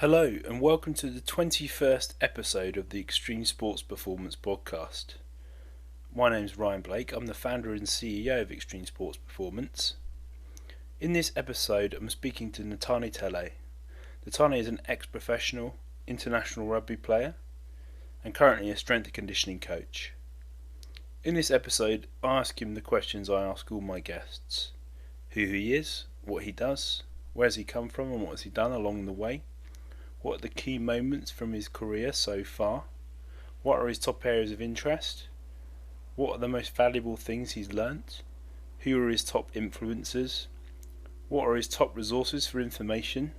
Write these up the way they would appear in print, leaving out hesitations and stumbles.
Hello and welcome to the 21st episode of the Extreme Sports Performance podcast. My name's Ryan Blake, I'm the founder and CEO of Extreme Sports Performance. In this episode I'm speaking to Netani Talei. Netani is an ex-professional international rugby player and currently a strength and conditioning coach. In this episode I ask him the questions I ask all my guests. Who he is, what he does, where's he come from and what has he done along the way. What are the key moments from his career so far? What are his top areas of interest? What are the most valuable things he's learnt? Who are his top influencers? What are his top resources for information?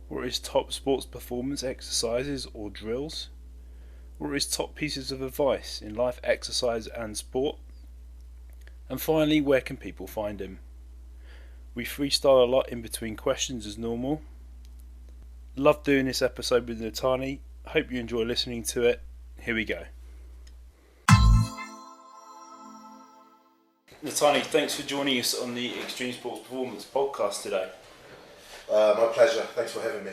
What are his top sports performance exercises or drills? What are his top pieces of advice in life, exercise and sport? And finally, where can people find him? We freestyle a lot in between questions as normal. Love doing this episode with Netani. Hope you enjoy listening to it. Here we go. Netani, thanks for joining us on the Extreme Sports Performance podcast today. My pleasure. Thanks for having me.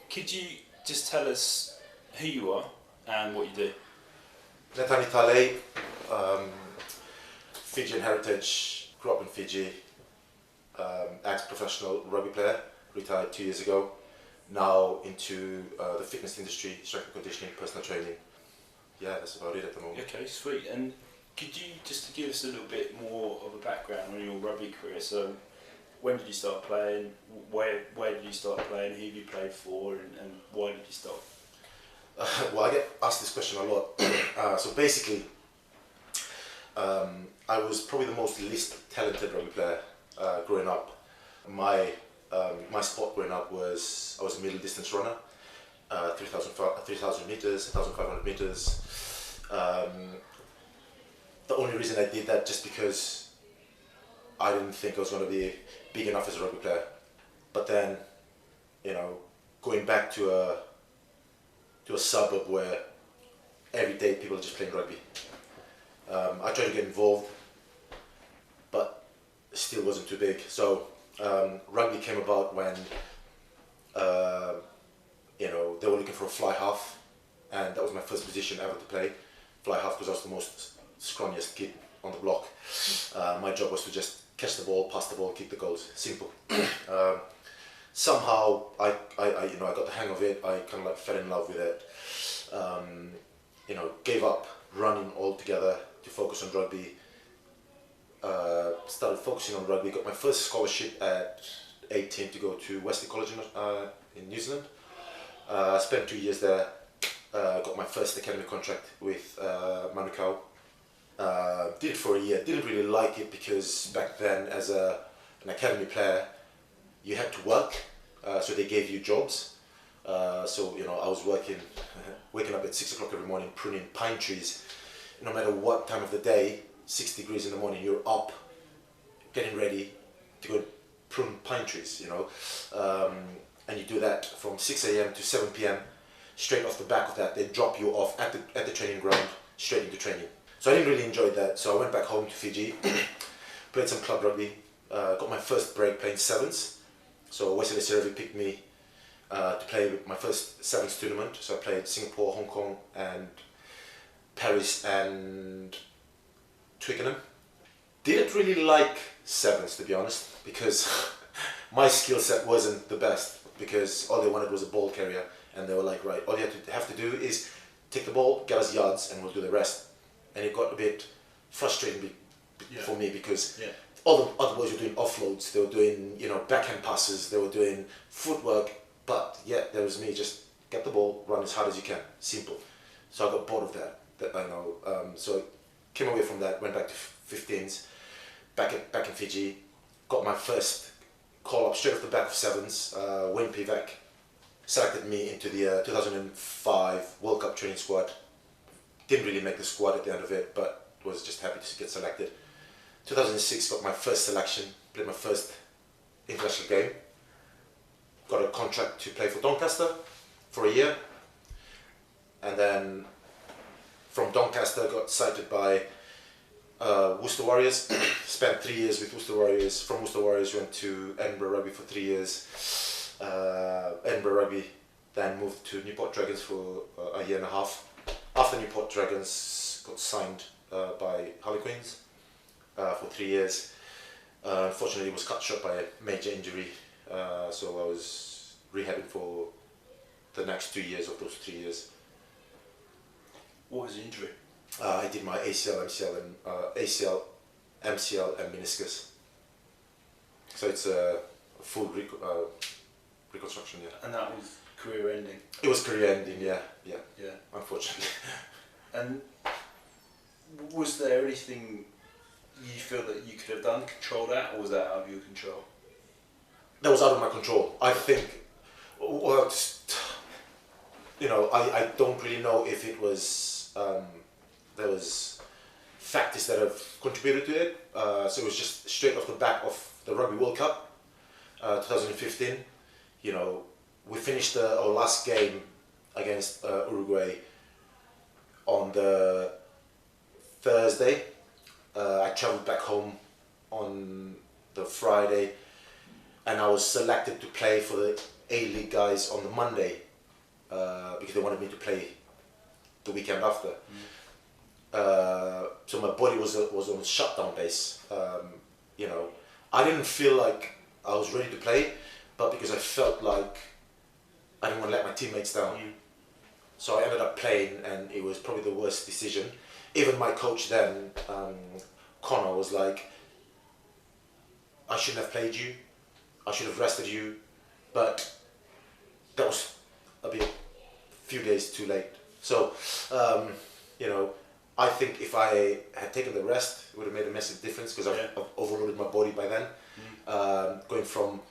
Could you just tell us who you are and what you do? Netani Talei, Fijian heritage, grew up in Fiji, ex-professional rugby player, retired 2 years ago. Now into the fitness industry, strength and conditioning, personal training. Yeah, that's about it at the moment. Okay, sweet. And could you just give us a little bit more of a background on your rugby career? So, when did you start playing? Where did you start playing? Who have you played for? And why did you stop? Well, I get asked this question a lot. So basically, I was probably the most least talented rugby player growing up. My sport growing up was I was a middle distance runner, 3,000 meters, 1,500 meters. The only reason I did that just because I didn't think I was going to be big enough as a rugby player. But then, going back to a suburb where every day people are just playing rugby. I tried to get involved, but still wasn't too big. So rugby came about when they were looking for a fly half, and that was my first position ever to play fly half because I was the most scrawniest kid on the block. My job was to just catch the ball, pass the ball, kick the goals. Simple. Somehow I got the hang of it. I kind of like fell in love with it. Gave up running altogether to focus on rugby. Started focusing on rugby, got my first scholarship at 18 to go to Wesley College in New Zealand. Spent 2 years there, got my first academy contract with Manukau. Did it for a year, didn't really like it because back then as an academy player you had to work, so they gave you jobs. I was waking up at 6 o'clock every morning pruning pine trees. No matter what time of the day, 6 degrees in the morning, you're up, getting ready to go prune pine trees, and you do that from 6 a.m. to 7 p.m. Straight off the back of that, they drop you off at the training ground, straight into training. So I didn't really enjoy that, so I went back home to Fiji, played some club rugby, got my first break playing sevens. So Wesley College picked me to play my first sevens tournament, so I played Singapore, Hong Kong and Paris and Twickenham. Didn't really like sevens, to be honest, because my skill set wasn't the best, because all they wanted was a ball carrier, and they were like, right, all you have to do is take the ball, get us yards, and we'll do the rest. And it got a bit frustrating for me because all the other boys were doing offloads, they were doing backhand passes, they were doing footwork, but yet there was me, just get the ball, run as hard as you can, simple. So I got bored of that I know. So came away from that, went back to 15s, back in Fiji, got my first call up straight off the back of sevens. Wayne Pivak selected me into the 2005 World Cup training squad. Didn't really make the squad at the end of it, but was just happy to get selected. 2006 got my first selection, played my first international game. Got a contract to play for Doncaster for a year, and then from Doncaster got cited by Worcester Warriors. Spent 3 years with Worcester Warriors. From Worcester Warriors went to Edinburgh Rugby for 3 years. Edinburgh Rugby, then moved to Newport Dragons for a year and a half. After Newport Dragons got signed by Harlequins for 3 years. Unfortunately, was cut short by a major injury, so I was rehabbing for the next 2 years of those 3 years. What was the injury? I did my ACL, MCL, and meniscus. So it's a full reconstruction. Yeah. And that was career ending. It was career ending. Yeah. Yeah. Unfortunately. And was there anything you feel that you could have done, control that, or was that out of your control? That was out of my control. I think, well, I don't really know if it was, there was factors that have contributed to it. So it was just straight off the back of the Rugby World Cup, 2015. We finished our last game against Uruguay on the Thursday. I travelled back home on the Friday, and I was selected to play for the A-League guys on the Monday because they wanted me to play the weekend after. So my body was on shutdown base. I didn't feel like I was ready to play, but because I felt like I didn't want to let my teammates down. So I ended up playing, and it was probably the worst decision. Even my coach then, Connor, was like, I shouldn't have played you, I should have rested you, but that was a few days too late. So, I think if I had taken the rest, it would have made a massive difference because I've overloaded my body by then. Going from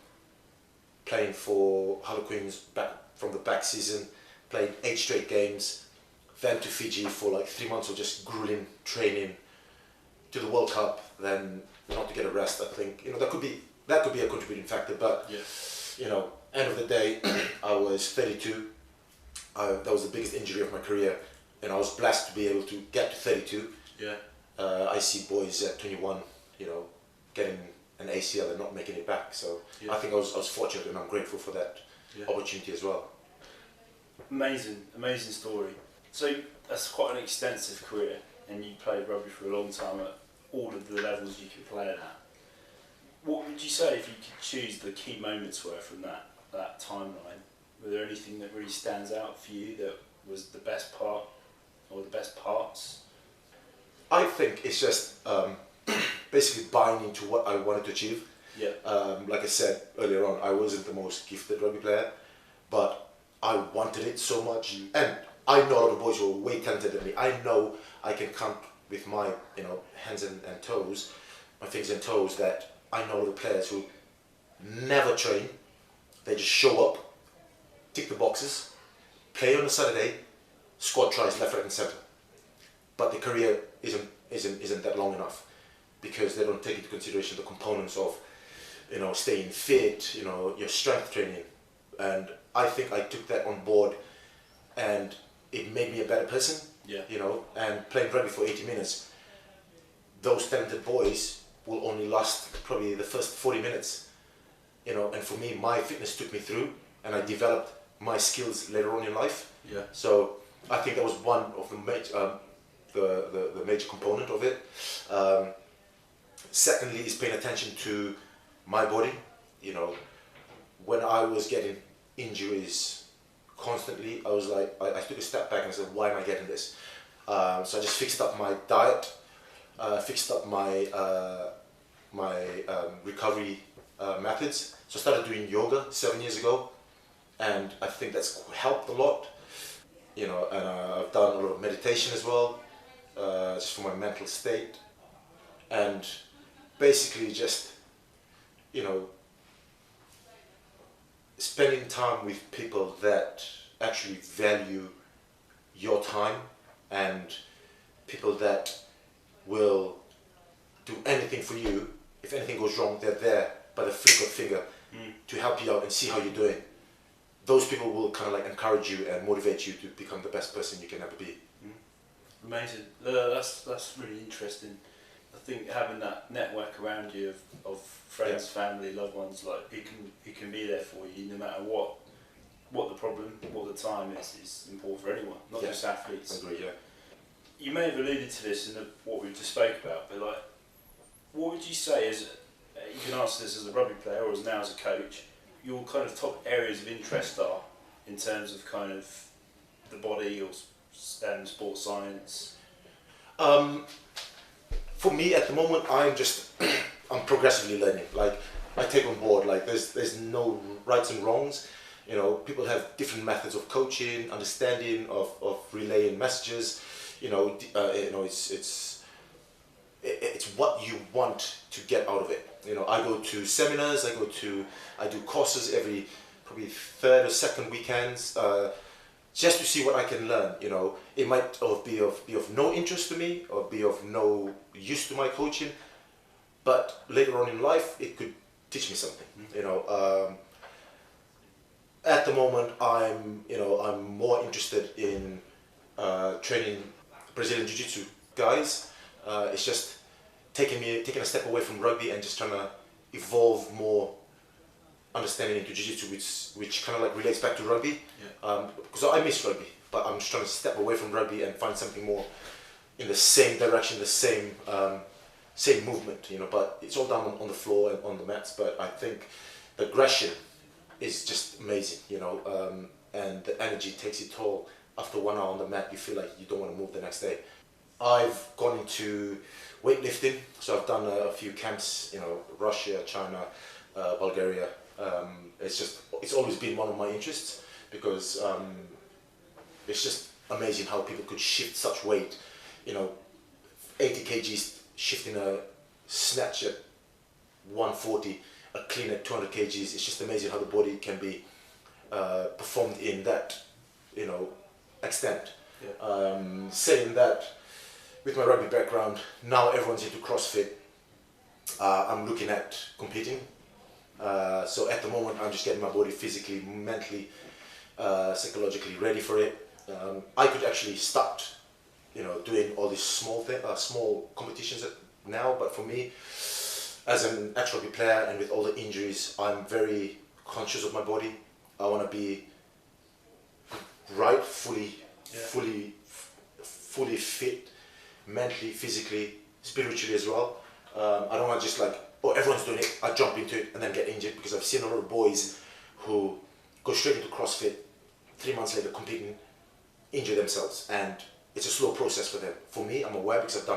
playing for Harlequins back from the back season, playing 8 straight games, then to Fiji for like 3 months of just grueling training, to the World Cup, then not to get a rest. I think that could be a contributing factor. But end of the day, I was 32. That was the biggest injury of my career, and I was blessed to be able to get to 32. I see boys at 21, getting an ACL and not making it back. So I think I was fortunate, and I'm grateful for that opportunity as well. Amazing story. So that's quite an extensive career, and you played rugby for a long time at all of the levels you could play it at. What would you say if you could choose the key moments were from that timeline? Were there anything that really stands out for you that was the best part or the best parts? I think it's just basically buying into what I wanted to achieve. Like I said earlier on, I wasn't the most gifted rugby player, but I wanted it so much. And I know a lot of boys who are way talented than me. I know I can count with my hands and toes, my fingers and toes, that I know the players who never train. They just show up, tick the boxes, play on a Saturday, score tries left, right, and centre. But the career isn't that long enough because they don't take into consideration the components of staying fit, your strength training. And I think I took that on board, and it made me a better person. And playing rugby for 80 minutes, those talented boys will only last probably the first 40 minutes. And for me, my fitness took me through, and I developed my skills later on in life. So I think that was one of the major component of it. Secondly, is paying attention to my body. When I was getting injuries constantly, I was like, I took a step back and I said, why am I getting this? So I just fixed up my diet, fixed up my recovery methods. So I started doing yoga 7 years ago, and I think that's helped a lot. And I've done a lot of meditation as well, just for my mental state, and basically just spending time with people that actually value your time, and people that will do anything for you. If anything goes wrong, they're there by the flick of a finger to help you out and see how you're doing. Those people will kind of like encourage you and motivate you to become the best person you can ever be. Amazing. That's really interesting. I I think having that network around you of friends, family, loved ones, like he can be there for you no matter what the problem, what the time is important for anyone, not just athletes. I agree, yeah. You may have alluded to this in what we just spoke about, but like, what would you say is, you can answer this as a rugby player or as now as a coach, your kind of top areas of interest are in terms of kind of the body or sports science? For me at the moment, I'm progressively learning. Like, I take on board, like there's no rights and wrongs. You know, people have different methods of coaching, understanding of relaying messages. It's what you want to get out of it. You know, I go to seminars, I do courses every probably third or second weekends, just to see what I can learn. You know, it might be of no interest to me or be of no use to my coaching, but later on in life it could teach me something. You know, at the moment I'm more interested in training Brazilian Jiu-Jitsu guys. It's just taking a step away from rugby and just trying to evolve more understanding into Jiu-Jitsu, which kind of like relates back to rugby. Because I miss rugby, but I'm just trying to step away from rugby and find something more in the same direction, the same movement. You know, but it's all done on the floor and on the mats. But I think the aggression is just amazing. You know, and the energy takes its toll. After 1 hour on the mat, you feel like you don't want to move the next day. I've gone into weightlifting, so I've done a few camps, you know, Russia, China, Bulgaria. It's always been one of my interests because it's just amazing how people could shift such weight. You know, 80 kgs shifting a snatch at 140, a clean at 200 kgs. It's just amazing how the body can be performed in that, you know, extent. Saying that, with my rugby background, now everyone's into CrossFit. I'm looking at competing. So at the moment, I'm just getting my body physically, mentally, psychologically ready for it. I could actually start, you know, doing all these small competitions now. But for me, as an ex-rugby player and with all the injuries, I'm very conscious of my body. I want to be right, fully fit, mentally, physically, spiritually as well. I don't want to just like, oh, everyone's doing it, I jump into it and then get injured, because I've seen a lot of boys who go straight into CrossFit, 3 months later competing, injure themselves, and it's a slow process for them. For me, I'm aware because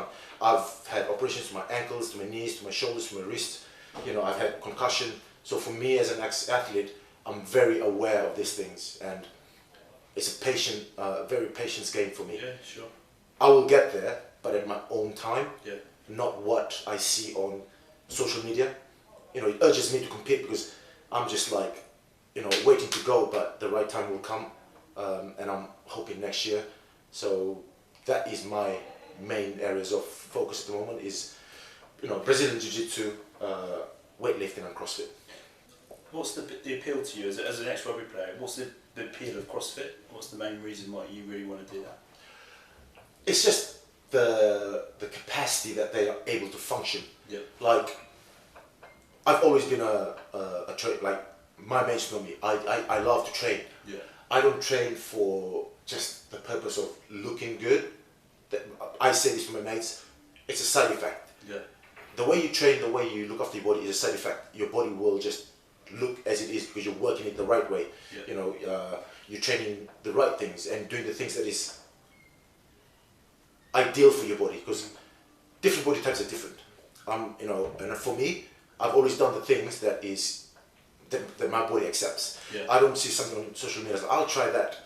I've had operations to my ankles, to my knees, to my shoulders, to my wrists. You know, I've had concussion. So for me as an ex-athlete, I'm very aware of these things, and it's a very patience game for me. Yeah, sure. I will get there, but at my own time, Yeah. not what I see on social media. You know, it urges me to compete because I'm just like, you know, waiting to go, but the right time will come, and I'm hoping next year. So that is my main areas of focus at the moment is, you know, Brazilian Jiu-Jitsu, weightlifting and CrossFit. What's the appeal to you as an ex-rugby player? What's the appeal of CrossFit? What's the main reason why you really want to do that? It's just the capacity that they are able to function. Yeah. Like, I've always been a like my mates know me. I love to train. Yeah. I don't train for just the purpose of looking good. I say this to my mates. It's a side effect. Yeah. The way you train, the way you look after your body is a side effect. Your body will just look as it is because you're working it the right way. Yeah. You know, you're training the right things and doing the things that is ideal for your body, because different body types are different. You know, and for me, I've always done the things that my body accepts. Yeah. I don't see something on social media, I'll try that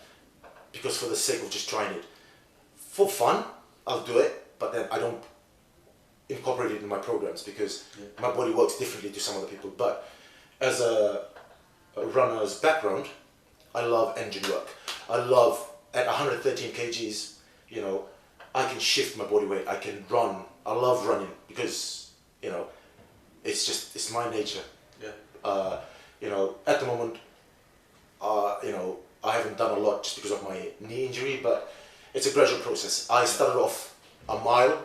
because for the sake of just trying it. For fun, I'll do it, but then I don't incorporate it in my programs because my body works differently to some other people. But as a runner's background, I love engine work. I love, at 113 kgs, you know, I can shift my body weight, I can run. I love running because, you know, it's my nature. Yeah. You know, at the moment, you know, I haven't done a lot just because of my knee injury, but it's a gradual process. I started off a mile,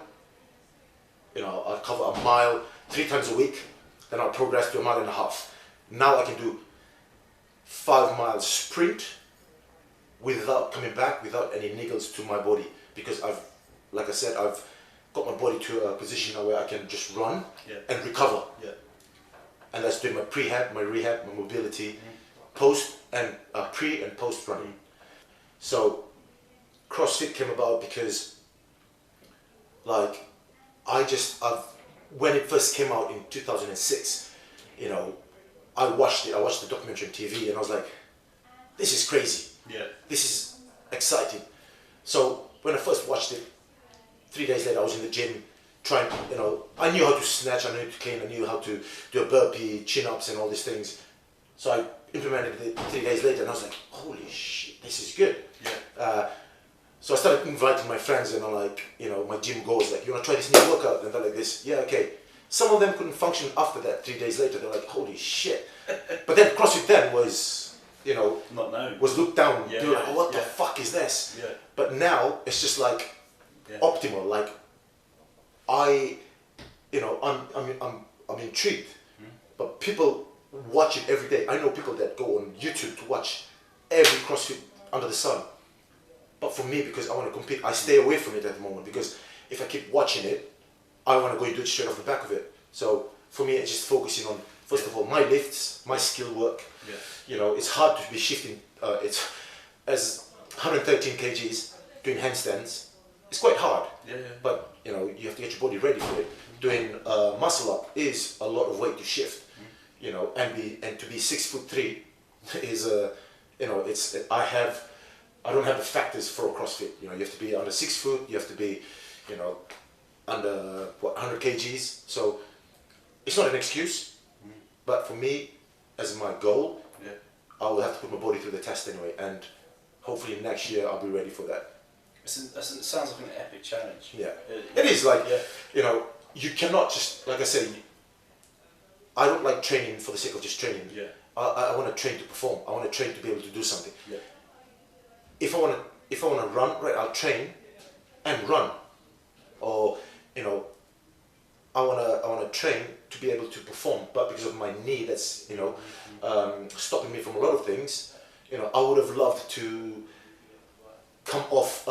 I'll cover a mile 3 times a week, then I'll progress to a mile and a half. Now I can do 5 miles sprint without coming back, without any niggles to my body, because like I said, I've got my body to a position now where I can just run and recover. Yeah. And that's doing my prehab, my rehab, my mobility, post and pre and post running. So CrossFit came about because, like, when it first came out in 2006, I watched the documentary on TV, and I was like, this is crazy. Yeah. This is exciting. So when I first watched it, 3 days later I was in the gym trying, I knew how to snatch, I knew to clean, I knew how to do a burpee, chin-ups and all these things. So I implemented it 3 days later, and I was like, holy shit, this is good. Yeah. So I started inviting my friends, and I'm like, my gym goers, like, you want to try this new workout? And they're like this, yeah, okay. Some of them couldn't function after that 3 days later. They're like, holy shit. But then CrossFit then was, not known. Was looked down. Yeah, Like, oh, what the fuck is this? Yeah. But now it's just like optimal. Like, I'm intrigued. But people watch it every day. I know people that go on YouTube to watch every CrossFit under the sun. But for me, because I want to compete, I stay away from it at the moment, because if I keep watching it, I want to go and do it straight off the back of it. So for me, it's just focusing on, first of all, my lifts, my skill work. Yeah. It's hard to be shifting. It's as 113 kgs doing handstands. It's quite hard. Yeah. But you have to get your body ready for it. Doing muscle up is a lot of weight to shift. And to be 6'3" is I don't have the factors for a CrossFit. You have to be under 6 foot. You have to be, under 100 kgs. So it's not an excuse. But for me, as my goal, I will have to put my body through the test anyway. And hopefully next year I'll be ready for that. It sounds like an epic challenge. Yeah, it is like, you cannot just, like I say, I don't like training for the sake of just training. Yeah. I want to train to perform. I want to train to be able to do something. Yeah. If I want to run, right, I'll train and run. Or, I want to train to be able to perform, but because of my knee that's, stopping me from a lot of things, I would have loved to come off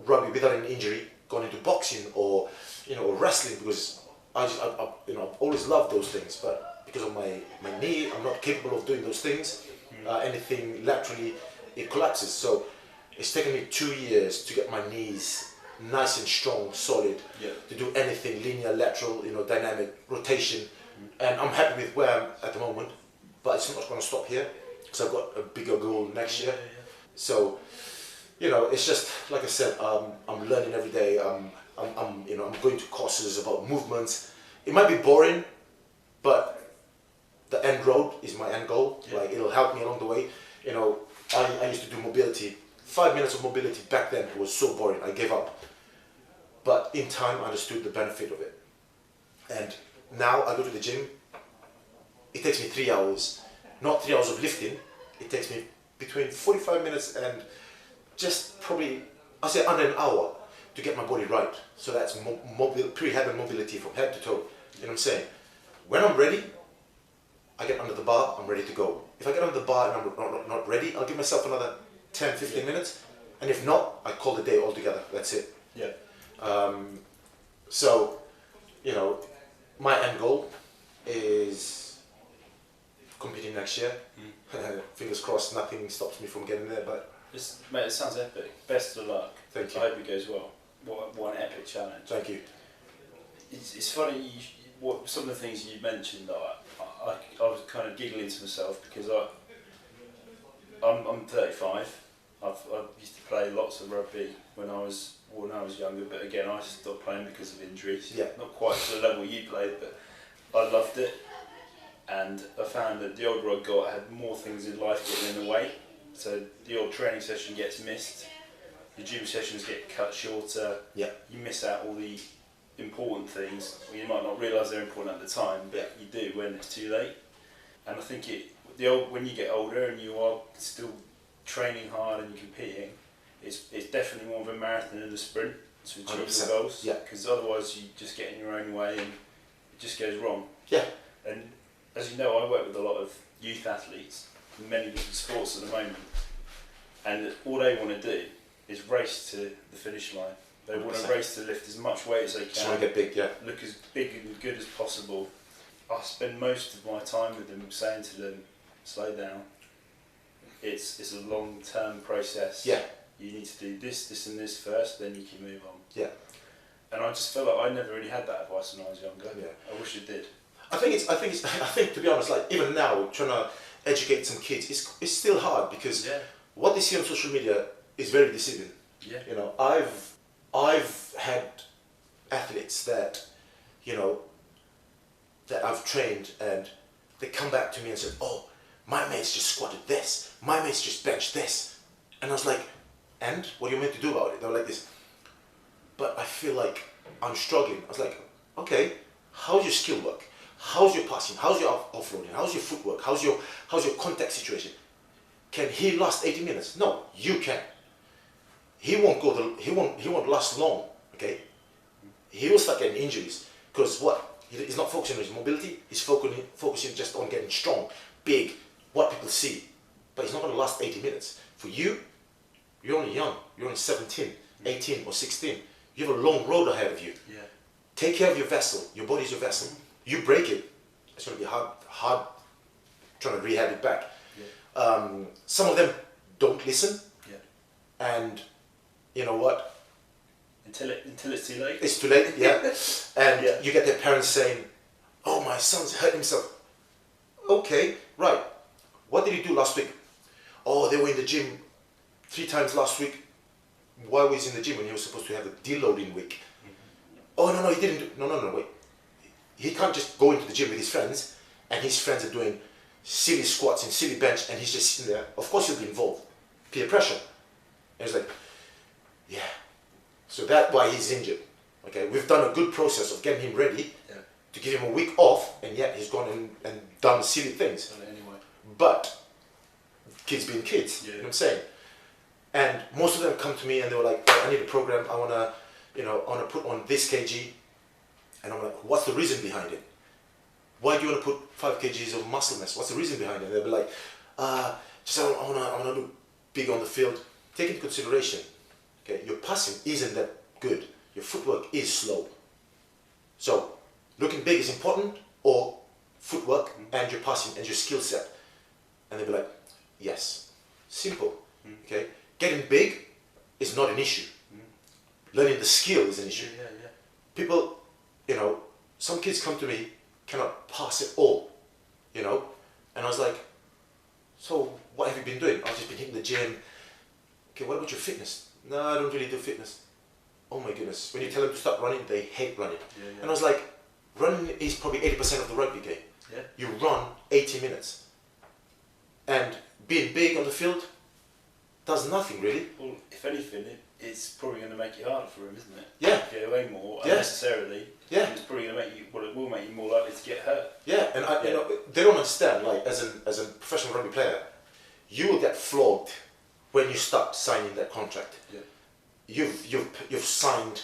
rugby without an injury, gone into boxing or wrestling, because I've always loved those things, but because of my knee, I'm not capable of doing those things. Anything laterally, it collapses. So it's taken me 2 years to get my knees nice and strong, solid, to do anything linear, lateral, dynamic, rotation. And I'm happy with where I'm at the moment, but it's not going to stop here, because I've got a bigger goal next year. So, it's just, like I said, I'm learning every day. I'm going to courses about movements. It might be boring, but the end road is my end goal. Like, it'll help me along the way. I used to do mobility. 5 minutes of mobility back then was so boring, I gave up. But in time, I understood the benefit of it. And now I go to the gym. It takes me 3 hours, not 3 hours of lifting. It takes me between 45 minutes and just probably, I say under an hour to get my body right. So that's prehab and mobility from head to toe. You know what I'm saying? When I'm ready, I get under the bar, I'm ready to go. If I get under the bar and I'm not ready, I'll give myself another 10, 15 minutes. And if not, I call the day altogether. That's it. Yeah. So, my end goal is competing next year. Fingers crossed, nothing stops me from getting there. But mate, it sounds epic. Best of luck. Thank you. I hope it goes well. What an epic challenge. Thank you. It's funny. Some of the things you mentioned that I was kind of giggling to myself, because I'm 35. I used to play lots of rugby when I was younger, but again I stopped playing because of injuries. Yeah. Not quite to the level you played, but I loved it, and I found that the older I got, I had more things in life getting in the way. So the old training session gets missed, the gym sessions get cut shorter. Yeah. You miss out all the important things. You might not realise they're important at the time, but you do when it's too late. And I think when you get older and you are still training hard and you're competing, it's definitely more of a marathon than a sprint. to achieve 100%. your goals. Yeah. Because otherwise you just get in your own way and it just goes wrong. Yeah. And as you know, I work with a lot of youth athletes in many different sports at the moment, and all they want to do is race to the finish line. They want to 100%. race to lift as much weight as they Just can, want to get big, yeah. look as big and good as possible. I spend most of my time with them saying to them, slow down. It's a long-term process. Yeah. You need to do this, this and this first, then you can move on. Yeah. And I just feel like I never really had that advice when I was younger. Yeah. I wish I did. I think to be honest, like even now, trying to educate some kids, it's still hard because what they see on social media is very deceiving. Yeah. You know, I've had athletes that, you know, that I've trained and they come back to me and said, oh, my mate's just squatted this, my mate's just benched this. And I was like, and what are you meant to do about it? They were like this. But I feel like I'm struggling. I was like, okay, how's your skill work? How's your passing? How's your offloading? How's your footwork? How's your contact situation? Can he last 80 minutes? No, you can. He won't last long. Okay, he will start getting injuries because what? He's not focusing on his mobility. He's focusing just on getting strong, big, what people see. But he's not going to last 80 minutes. For you, you're only young. You're only 17, 18 or 16. You have a long road ahead of you. Yeah. Take care of your vessel. Your body's your vessel. You break it, it's going to be hard trying to rehab it back. Yeah. Some of them don't listen. Yeah. And you know what? Until it's too late. It's too late, yeah. And you get their parents saying, oh, my son's hurt himself. Okay, right. What did he do last week? Oh, they were in the gym 3 times last week. Why was he in the gym when he was supposed to have a deloading week? Oh, no, he didn't. No, wait. He can't just go into the gym with his friends and his friends are doing silly squats and silly bench and he's just sitting there. Of course he'll be involved. Peer pressure. And it's like, yeah. So that's why he's injured. Okay, we've done a good process of getting him ready to give him a week off, and yet he's gone and done silly things. Done it anyway. But kids being kids, you know what I'm saying? And most of them come to me and they were like, I need a program. I wanna put on this kg. And I'm like, what's the reason behind it? Why do you want to put 5 kgs of muscle mass? What's the reason behind it? They'll be like, I wanna look big on the field. Take into consideration, okay, your passing isn't that good. Your footwork is slow. So, looking big is important, or footwork and your passing and your skill set. And they'll be like, yes, simple. Okay, getting big is not an issue. Learning the skill is an issue. People, you know, some kids come to me, cannot pass at all, you know, and I was like, so what have you been doing? I've just been hitting the gym. Okay, what about your fitness? No, I don't really do fitness. Oh my goodness, when you tell them to start running, they hate running. And I was like, running is probably 80% of the rugby game. You run 80 minutes. And being big on the field does nothing really. Well, if anything, it's probably going to make it harder for him, isn't it? Yeah. Get away more unnecessarily. Yeah. And it's probably going to make you. Well, it will make you more likely to get hurt. Yeah, and you know, they don't understand. Like as a professional rugby player, you will get flogged when you start signing that contract. Yeah. You've signed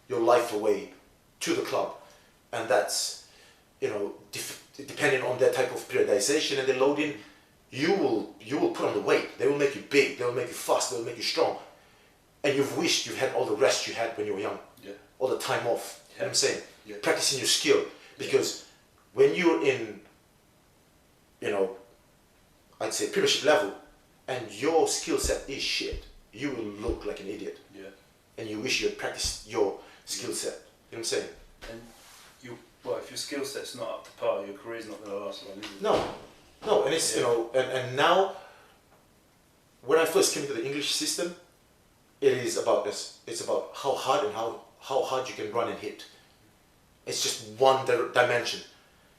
your life away to the club, and that's, you know, depending on their type of periodization and the loading, you will put on the weight. They will make you big. They will make you fast. They will make you strong. And you've wished you had all the rest you had when you were young. Yeah. All the time off. You know what I'm saying? Yeah. Practicing your skill. Because when you're in, you know, I'd say premiership level, and your skill set is shit, you will look like an idiot. Yeah. And you wish you had practiced your skill set. You know what I'm saying? And if your skill set's not up to par, your career's not going to last long, is it? No, and it's, you know, and now, when I first came into the English system, it is about this. It's about how hard and how hard you can run and hit. It's just one dimension.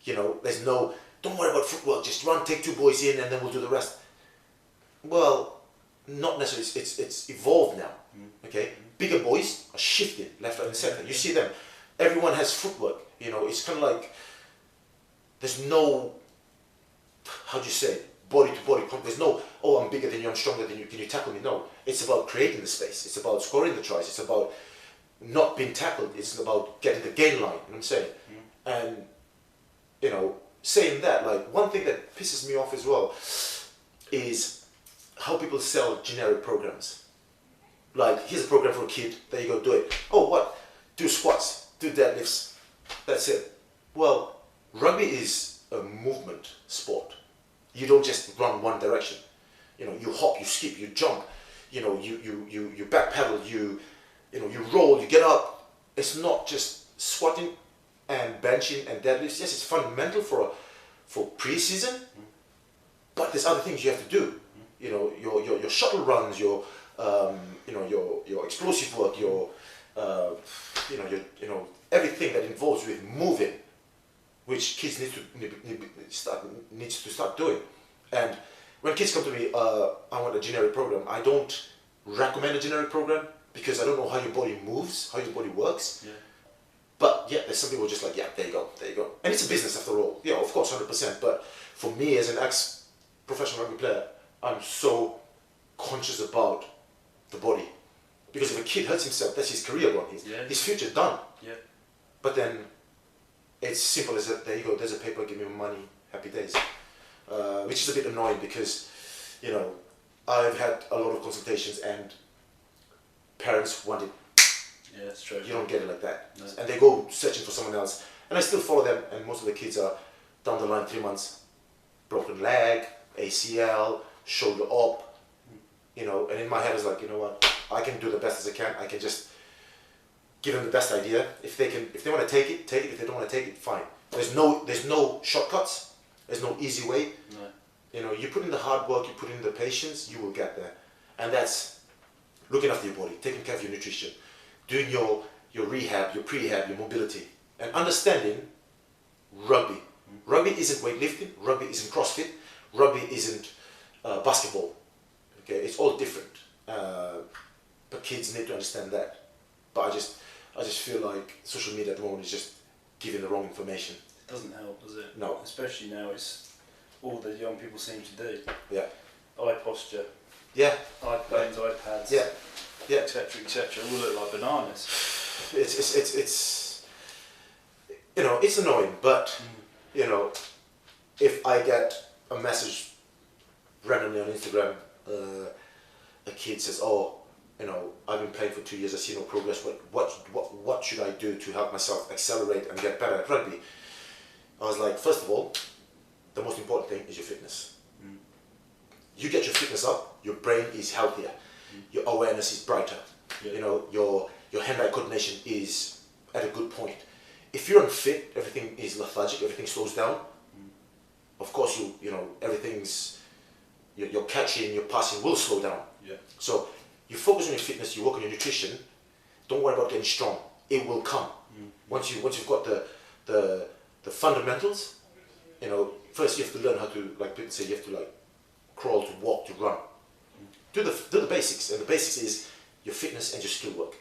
You know, there's no, don't worry about footwork, just run, take 2 boys in, and then we'll do the rest. Well, not necessarily. It's evolved now. Okay, bigger boys are shifting left and center. You see them. Everyone has footwork. You know, it's kind of like there's no, how do you say, body to body. There's no, oh, I'm bigger than you, I'm stronger than you. Can you tackle me? No, it's about creating the space. It's about scoring the tries. It's about not being tackled. It's about getting the gain line. You know what I'm saying? And saying that, like, one thing that pisses me off as well is how people sell generic programs. Like, here's a program for a kid. There you go, do it. Oh, what? Do squats, do deadlifts. That's it. Well, rugby is a movement sport. You don't just run one direction. You hop, you skip, you jump. You back pedal, you roll, you get up. It's not just squatting and benching and deadlifts. Yes, it's fundamental for pre-season, but there's other things you have to do. Your shuttle runs, your explosive work, your everything that involves with moving, which kids needs to start doing. And when kids come to me, I want a generic program. I don't recommend a generic program because I don't know how your body moves, how your body works. Yeah. But yeah, there's some people just like, yeah, there you go. And it's a business after all. Yeah, of course, 100%. But for me as an ex-professional rugby player, I'm so conscious about the body. Because if a kid hurts himself, that's his career gone. His future done. Yeah. But then it's simple as that. There you go. There's a paper. Give me money. Happy days. Which is a bit annoying because, I've had a lot of consultations and parents want it. Yeah, that's true. You don't get it like that. No. And they go searching for someone else. And I still follow them. And most of the kids are down the line 3 months. Broken leg, ACL, shoulder up. And in my head, it's like, you know what? I can do the best as I can. I can just give them the best idea. If they want to take it, take it. If they don't want to take it, fine. There's no shortcuts. There's no easy way. No. You put in the hard work, you put in the patience, you will get there. And that's looking after your body, taking care of your nutrition, doing your rehab, your prehab, your mobility, and understanding rugby. Rugby isn't weightlifting. Rugby isn't CrossFit. Rugby isn't basketball. Okay, it's all different. But kids need to understand that. But I just feel like social media at the moment is just giving the wrong information. It doesn't help, does it? No. Especially now, it's all the young people seem to do. Yeah. Eye posture. Yeah. iPhones, iPads. Yeah. Yeah. Etc. All look like bananas. It's it's annoying, but if I get a message randomly on Instagram, a kid says, "Oh, I've been playing for 2 years. I see no progress. What should I do to help myself accelerate and get better at rugby?" I was like, first of all, the most important thing is your fitness. You get your fitness up, your brain is healthier, your awareness is brighter. Yeah. Your hand-eye coordination is at a good point. If you're unfit, everything is lethargic, everything slows down. Of course, your catching, your passing will slow down. Yeah. So you focus on your fitness, you work on your nutrition. Don't worry about getting strong. It will come. Once you've got the fundamentals, first you have to learn how to, like people say, you have to like crawl, to walk, to run. Do the basics, and the basics is your fitness and your skill work.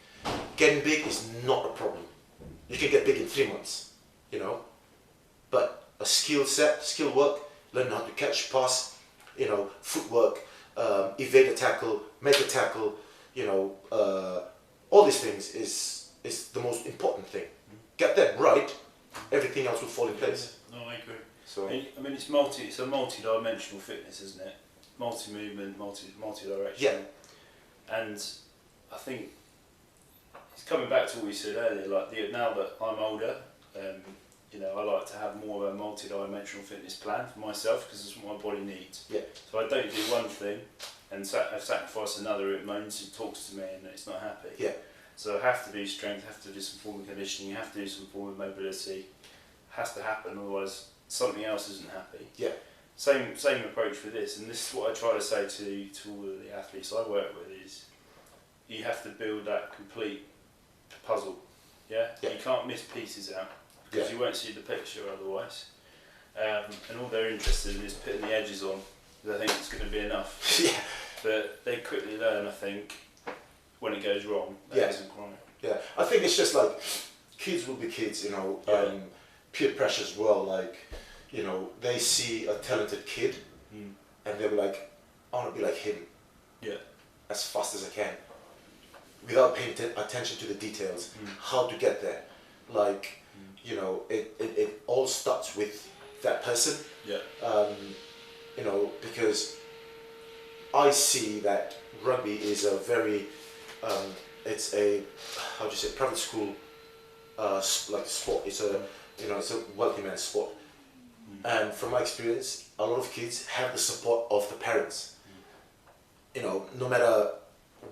Getting big is not a problem. You can get big in 3 months, but a skill work, learn how to catch, pass, footwork, evade a tackle, make a tackle, all these things is the most important thing. Get that right, everything else will fall in place. No, I agree. So I mean, it's a multi-dimensional fitness, isn't it? Multi-movement, multi-direction. Yeah. And I think it's coming back to what we said earlier. Like now that I'm older, I like to have more of a multi-dimensional fitness plan for myself because it's what my body needs. Yeah. So I don't do one thing and sacrifice another. It moans, it talks to me, and it's not happy. Yeah. So I have to do strength, have to do some form of conditioning, have to do some form of mobility. Has to happen, otherwise something else isn't happy. Yeah. Same approach with this, and this is what I try to say to all of the athletes I work with is you have to build that complete puzzle. Yeah. Yeah. You can't miss pieces out because you won't see the picture otherwise. And all they're interested in is putting the edges on. They think it's going to be enough. Yeah. But they quickly learn, I think, when it goes wrong, that isn't right. Yeah. I think it's just like kids will be kids, peer pressure as well. Like, they see a talented kid and they'll be like, I want to be like him. Yeah. As fast as I can. without paying attention to the details, how to get there. Like, you know, it all starts with that person. Yeah. You know, because I see that rugby is a very, it's a, how do you say, private school, like sport. It's a, you know, it's a wealthy man's sport. And from my experience, a lot of kids have the support of the parents. You know, no matter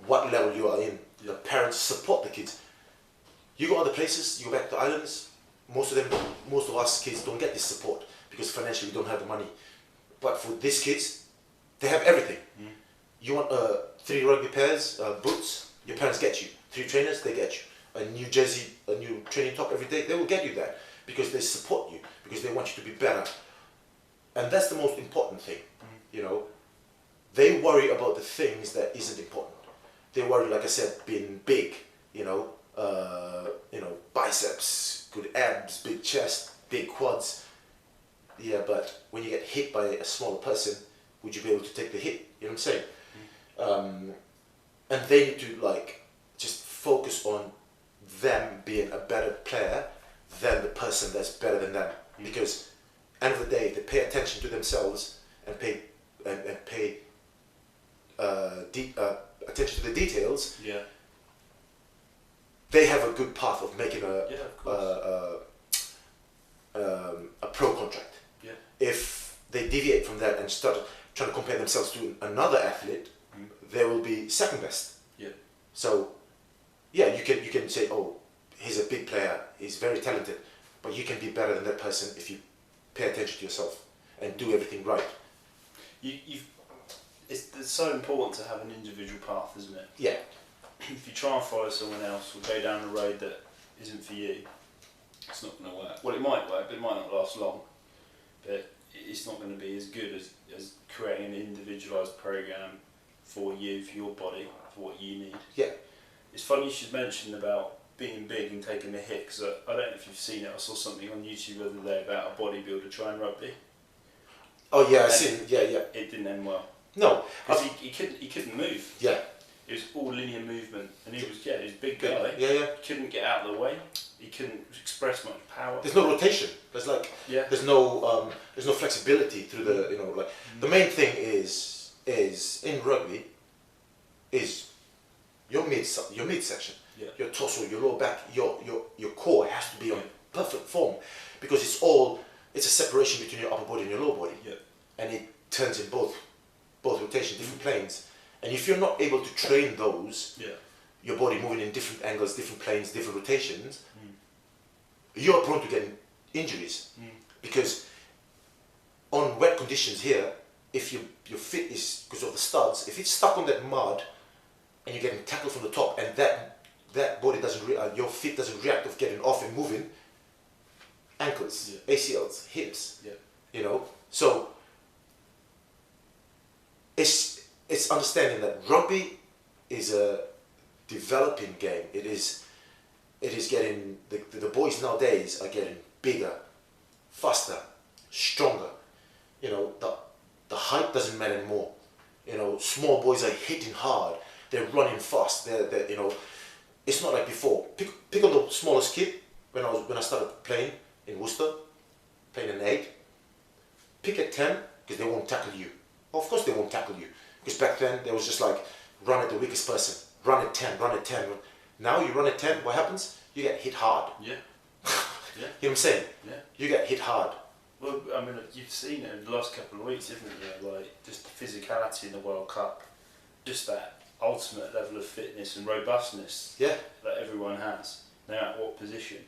what level you are in, the parents support the kids. You go other places, you go back to islands, most of us kids don't get this support because financially we don't have the money. But for these kids, they have everything. You want 3 rugby pairs, boots, your parents get you. 3 trainers, they get you. A new jersey, a new training top every day, they will get you that because they support you, because they want you to be better. And that's the most important thing, you know. They worry about the things that isn't important. They worry, like I said, being big, you know, biceps, good abs, big chest, big quads. Yeah, but when you get hit by a smaller person, would you be able to take the hit? You know what I'm saying? And they need to like just focus on them being a better player than the person that's better than them. Because end of the day, if they pay attention to themselves and pay attention to the details, they have a good path of making a pro contract. If they deviate from that and start trying to compare themselves to another athlete, they will be second best. So, yeah, you can say, oh, he's a big player, he's very talented, but you can be better than that person if you pay attention to yourself and do everything right. It's so important to have an individual path, isn't it? Yeah. If you try and follow someone else or go down the road that isn't for you, it's not going to work. Well, it might work, but it might not last long. But it's not going to be as good as creating an individualised program for you, for your body, for what you need. Yeah. It's funny you should mention about being big and taking a hit, because I don't know if you've seen it. I saw something on YouTube the other day about a bodybuilder trying rugby. Oh yeah, I see. Yeah. It didn't end well. No, because he couldn't move. Yeah. It was all linear movement, and he was a big guy. Yeah. He couldn't get out of the way. He couldn't express much power. There's no rotation. There's there's no flexibility through the the main thing is in rugby is your midsection, your torso, your lower back, your core has to be on perfect form, because it's a separation between your upper body and your lower body, and it turns in both rotation, different planes. And if you're not able to train those, your body moving in different angles, different planes, different rotations, you're prone to getting injuries. Because on wet conditions here, if your feet is, because of the studs, if it's stuck on that mud and you're getting tackled from the top, and that body doesn't, your feet doesn't react of getting off and moving, ankles, ACLs, hips, so it's understanding that rugby is a developing game. It is getting, the boys nowadays are getting bigger, faster, stronger. The height doesn't matter anymore. Small boys are hitting hard, they're running fast, they're it's not like before. Pick on the smallest kid when I started playing in Worcester, playing an 8. Pick at 10, because they won't tackle you. Of course they won't tackle you. Because back then, there was just like, run at the weakest person. Run at 10, run at 10. Now you run at 10, what happens? You get hit hard. Yeah. You know what I'm saying? Yeah. You get hit hard. Well, I mean, you've seen it in the last couple of weeks, haven't you? Like, just the physicality in the World Cup. Just that ultimate level of fitness and robustness that everyone has. Now, at what position?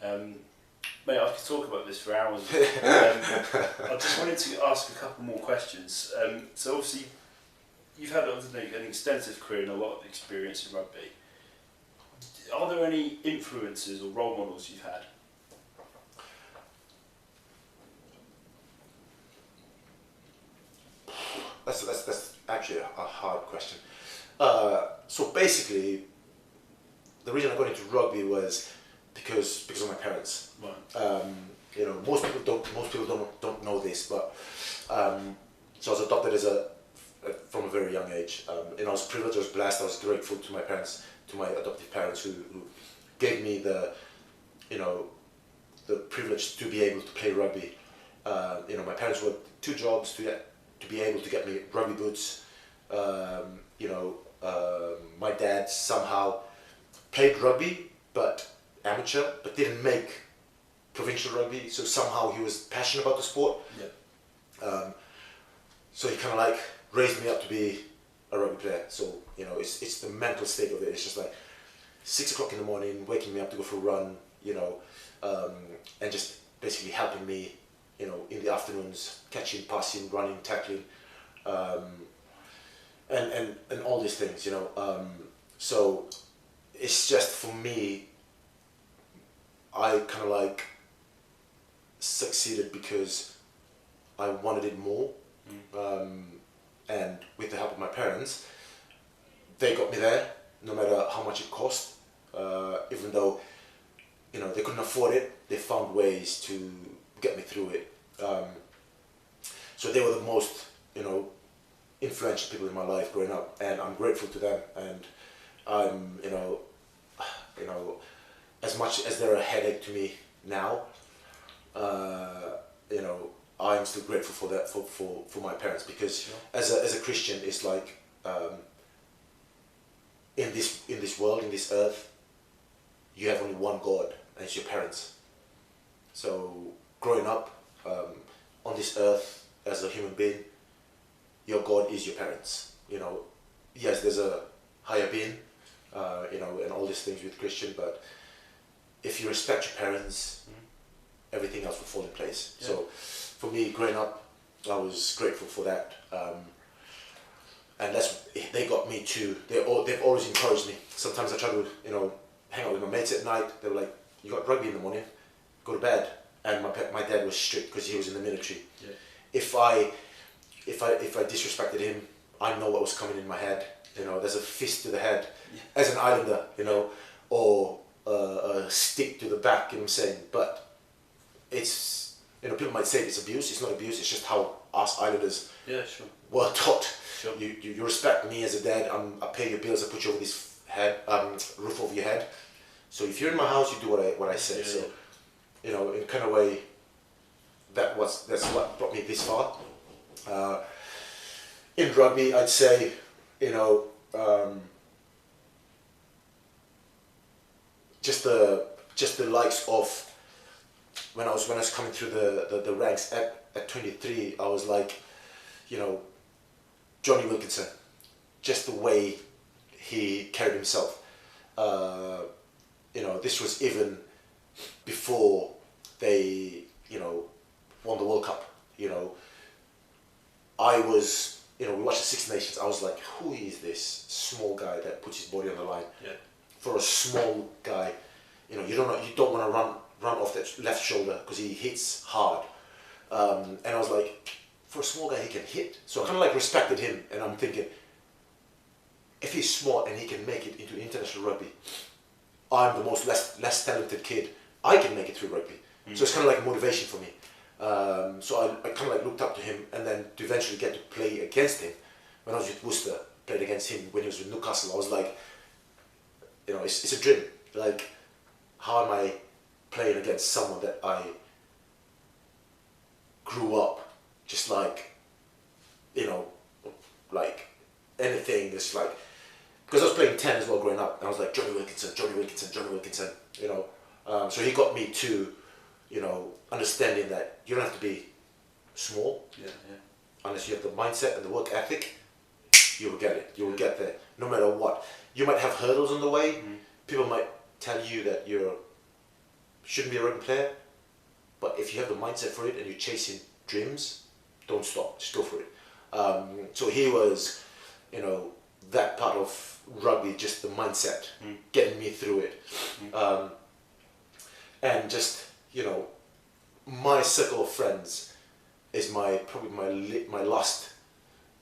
Mate, I could talk about this for hours. I just wanted to ask a couple more questions. So obviously, you've had an extensive career and a lot of experience in rugby. Are there any influences or role models you've had? That's actually a hard question. So basically, the reason I got into rugby was because of my parents. Right. Most people don't know this, but so I was adopted as a from a very young age. And I was privileged, I was blessed, I was grateful to my parents, to my adoptive parents who gave me the, you know, the privilege to be able to play rugby. You know, my parents worked 2 jobs to be able to get me rugby boots. You know, my dad somehow played rugby, but amateur, but didn't make provincial rugby. So somehow he was passionate about the sport. Yeah. So he kind of like raised me up to be a rugby player. So, you know, it's the mental state of it. It's just like 6 o'clock in the morning, waking me up to go for a run, you know, and just basically helping me, you know, in the afternoons, catching, passing, running, tackling, and all these things, you know. So it's just, for me, I kind of like succeeded because I wanted it more. And with the help of my parents, they got me there, no matter how much it cost. Even though, you know, they couldn't afford it, they found ways to get me through it. So they were the most, you know, influential people in my life growing up, and I'm grateful to them. And I'm, you know, as much as they're a headache to me now, you know, I'm still grateful for that, for my parents, because Sure. as a Christian, it's like, in this world, in this earth, you have only one God, and it's your parents. So growing up on this earth as a human being, your God is your parents. You know, yes, there's a higher being, you know, and all these things with Christian, but if you respect your parents, everything else will fall in place. Yeah. So for me, growing up, I was grateful for that. And they got me too. They've always encouraged me. Sometimes I try to, you know, hang out with my mates at night. They were like, "You got rugby in the morning, go to bed." And my dad was strict because he was in the military. Yeah. If I disrespected him, I know what was coming in my head. You know, there's a fist to the head, as an islander, you know, or a stick to the back. You know what I'm saying? But it's, you know, people might say it's abuse. It's not abuse. It's just how us islanders Sure. were taught. Sure. You respect me as a dad. I pay your bills. I put you over this roof over your head. So if you're in my house, you do what I say. Yeah, So, yeah. you know, in kind of way, that's what brought me this far. In rugby, I'd say, you know, just the likes of when I was coming through the ranks at 23, I was like, you know, Johnny Wilkinson, just the way he carried himself. You know, this was even before they, you know, won the World Cup. You know, I was, you know, we watched the Six Nations. I was like, who is this small guy that puts his body on the line? Yeah. For a small guy, you know, you don't want to run off that left shoulder because he hits hard. And I was like, for a small guy, he can hit. So I kind of like respected him, and I'm thinking, if he's smart and he can make it into international rugby, I'm the most less talented kid. I can make it through rugby. So it's kind of like a motivation for me. So I kind of like looked up to him, and then to eventually get to play against him. When I was with Worcester, played against him when he was with Newcastle. I was like, you know, it's a dream. Like, how am I playing against someone that I grew up just like, you know, like anything that's like, because I was playing 10 as well growing up, and I was like, Johnny Wilkinson, you know. So he got me to, you know, understanding that you don't have to be small. Yeah. Unless you have the mindset and the work ethic, you will get it. You will get there, no matter what. You might have hurdles on the way. People might tell you that you shouldn't be a rugby player, but if you have the mindset for it and you're chasing dreams, don't stop. Just go for it. So he was, you know, that part of rugby, just the mindset, getting me through it, and just, you know, my circle of friends is probably my last,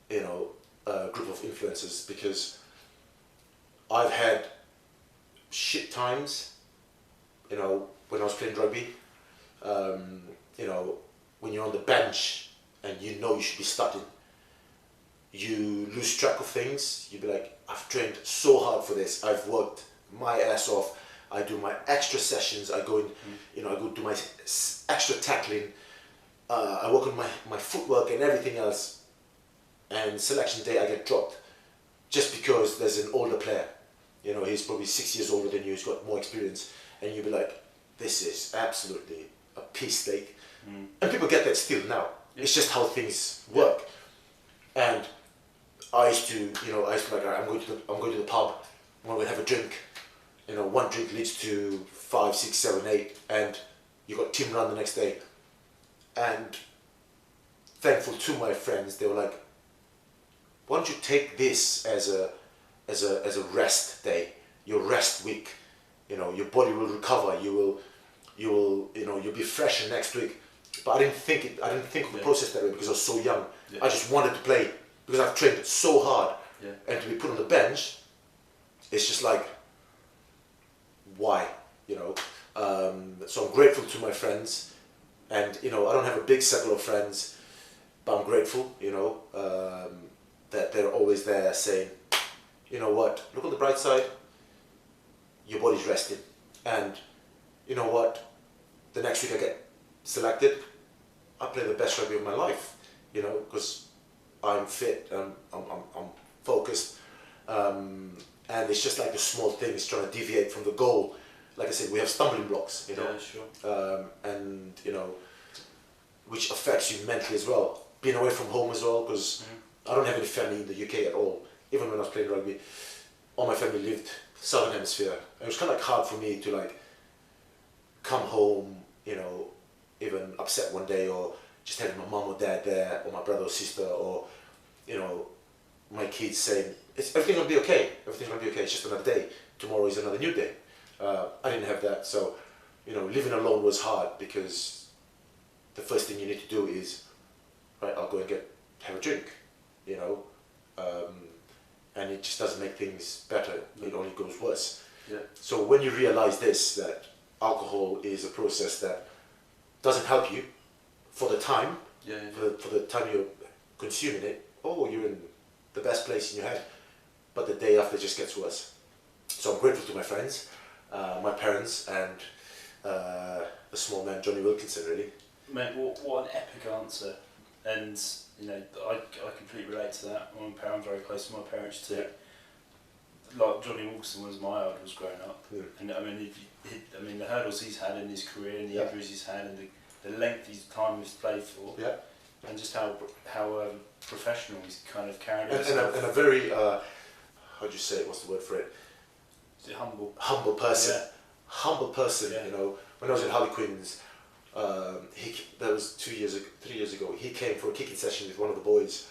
you know, group of influences, because I've had shit times, you know, when I was playing rugby. You know, when you're on the bench and you know you should be starting, you lose track of things. You'd be like, I've trained so hard for this. I've worked my ass off. I do my extra sessions. I go in, I go do my extra tackling. I work on my footwork and everything else. And selection day, I get dropped just because there's an older player. He's probably 6 years older than you. He's got more experience, and you'd be like, this is absolutely a piece steak. And people get that still now. It's just how things work. And I used to like, I'm going to the pub. I'm going to have a drink. One drink leads to 5, 6, 7, 8, and you got team run the next day. And thankful to my friends, they were like, why don't you take this as a rest day, your rest week? Your body will recover. You'll be fresher next week. But I didn't think of the process that way because I was so young. Yeah. I just wanted to play because I've trained so hard, and to be put on the bench, it's just like, why? So I'm grateful to my friends, and I don't have a big circle of friends, but I'm grateful, that they're always there saying, you know what, look on the bright side, your body's resting, and you know what, the next week I get selected, I play the best rugby of my life, because I'm fit, I'm focused, and it's just like the small things trying to deviate from the goal. Like I said, we have stumbling blocks, Yeah, sure. And which affects you mentally as well. Being away from home as well, because I don't have any family in the UK at all. Even when I was playing rugby, all my family lived Southern Hemisphere. And it was kind of like hard for me to like come home, even upset one day, or just having my mum or dad there, or my brother or sister, or my kids saying, everything's gonna be okay. Everything's gonna be okay. It's just another day. Tomorrow is another new day. I didn't have that, so living alone was hard because the first thing you need to do is, right, I'll go and have a drink, and it just doesn't make things better. It only goes worse. Yeah. So when you realize this, that alcohol is a process that doesn't help you for the time, for the time you're consuming it, you're in the best place in your head, but the day after it just gets worse. So I'm grateful to my friends, my parents, and the small man Johnny Wilkinson, really. Mate, what an epic answer, and I completely relate to that. I'm very close to my parents too. Like Johnny Wilkinson was my idols growing up, and the hurdles he's had in his career, and the injuries he's had, and the length of time he's played for, and just how professional he's kind of carried himself. And a very how do you say it? What's the word for it? Is it humble? Humble person. Yeah. Humble person. When I was in Harlequins, that was 3 years ago. He came for a kicking session with one of the boys,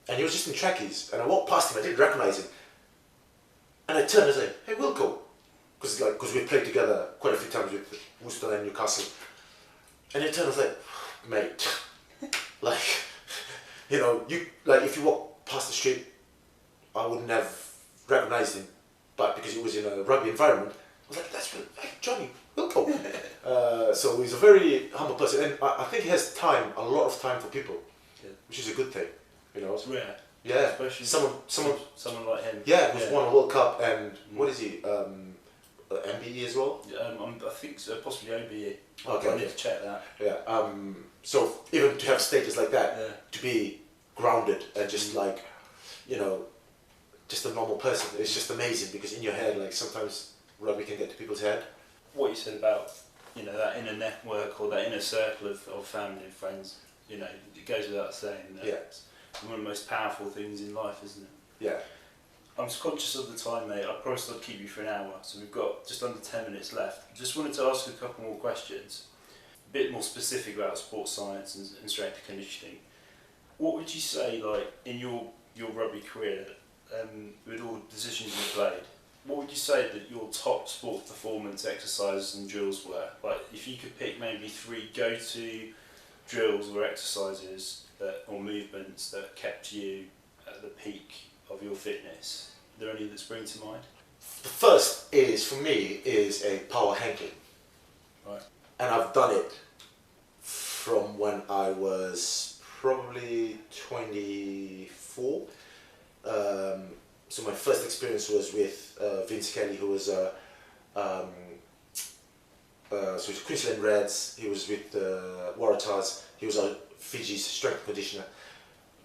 and he was just in trackies. And I walked past him. I didn't recognise him, and I turned and said, "Hey, Wilco," because we played together quite a few times with Worcester and Newcastle. And he turned and was like, "Mate, if you walk past the street, I wouldn't have recognised him, but because it was in a rugby environment, I was like, that's Johnny Wilco." So he's a very humble person, and I think he has a lot of time for people, which is a good thing. It's rare. Yeah, especially someone like him. Yeah, who's won a World Cup, and what is he? MBE as well. I think so, possibly OBE. Okay, I need to check that. Yeah. So even to have status like that, to be grounded and just just a normal person, it's just amazing, because in your head, like, sometimes rugby can get to people's head. What you said about that inner network or that inner circle of family and friends, it goes without saying that it's one of the most powerful things in life, isn't it? Yeah. I'm conscious of the time, mate. I promised I'd keep you for an hour, so we've got just under 10 minutes left. Just wanted to ask a couple more questions, a bit more specific about sports science and strength and conditioning. What would you say, like, in your rugby career, with all the positions you played, what would you say that your top sports performance exercises and drills were? Like, if you could pick maybe 3 go-to drills or exercises or movements that kept you at the peak of your fitness, are there any that spring to mind? The first for me, is a power hankling. Right. And I've done it from when I was probably 24. So my first experience was with Vince Kelly, who was so he's Queensland Reds. He was with the Waratahs. He was a Fiji's strength and conditioner,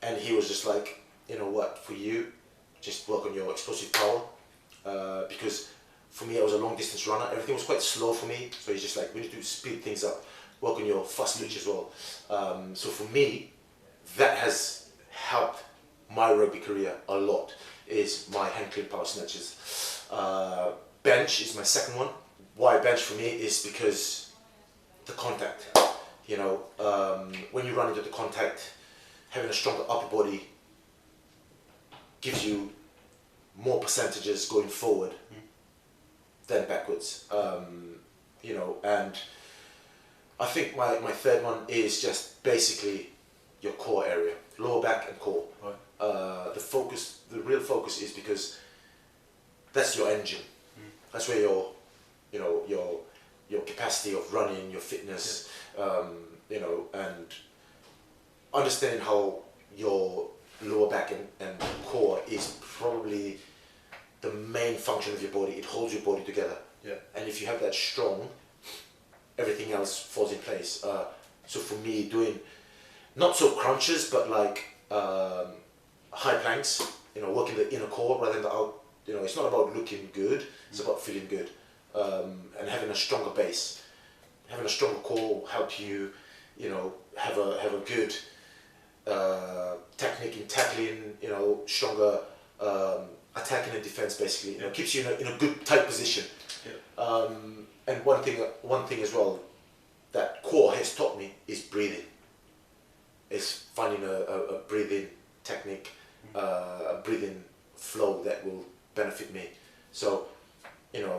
and he was just like, you know what, for you, just work on your explosive power, because for me I was a long distance runner. Everything was quite slow for me, so he's just like, we need to speed things up, work on your fast twitch as well. So for me, that has helped my rugby career a lot. Is my hand clean power snatches. Bench is my second one. Why bench for me is because the contact. You know, when you run into the contact, having a stronger upper body gives you more percentages going forward than backwards. You know, and I think my third one is just basically your core area, lower back and core. Right. The real focus is because that's your engine. That's where your capacity of running, your fitness, you know, and understanding how your lower back and core is probably the main function of your body. It holds your body together. Yeah. And if you have that strong, everything else falls in place. So for me, doing not so crunches, but like high planks, you know, working the inner core rather than the out. You know, it's not about looking good, it's about feeling good, and having a stronger base. Having a stronger core will help you, you know, have a good technique in tackling, you know, stronger attacking and defense, basically. You know, keeps you in a good tight position. Yeah. And one thing as well that core has taught me is breathing. Is finding a breathing technique, a breathing flow that will benefit me. So, you know,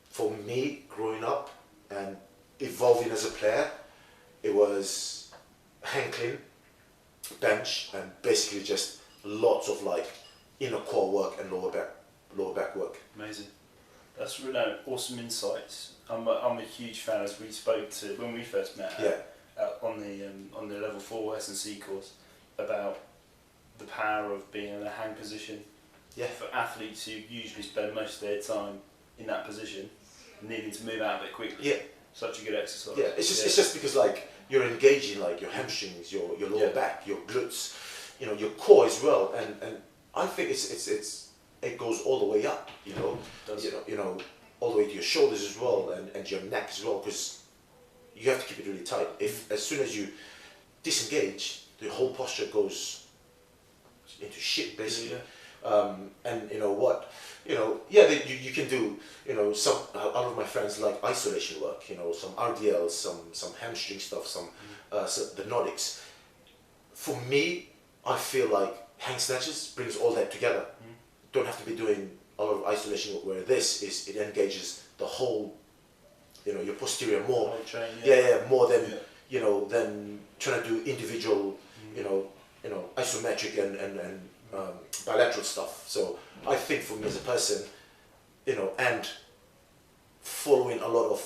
for me, growing up and evolving as a player, it was hand clean, bench, and basically just lots of like inner core work and lower back work. Amazing. That's really awesome insights. I'm a huge fan, as we spoke to when we first met. On the level 4 S&C course, about the power of being in a hand position. Yeah. For athletes who usually spend most of their time in that position, needing to move out of it quickly. Yeah. Such a good exercise. Yeah. It's just because like you're engaging like your hamstrings, your lower back, your glutes, you know, your core as well, and I think it goes all the way up. You know, you know, all the way to your shoulders as well, and your neck as well, because you have to keep it really tight. If as soon as you disengage, the whole posture goes into shit, basically. Yeah. And you know what, you know, you can do, you know, some a lot of my friends like isolation work, you know, some RDLs, some hamstring stuff, some the Nordics. For me, I feel like hang snatches brings all that together. Don't have to be doing a lot of isolation work, where it engages the whole, you know, your posterior more. More than you know, than trying to do individual, you know, isometric and bilateral stuff. So I think for me as a person, you know, and following a lot of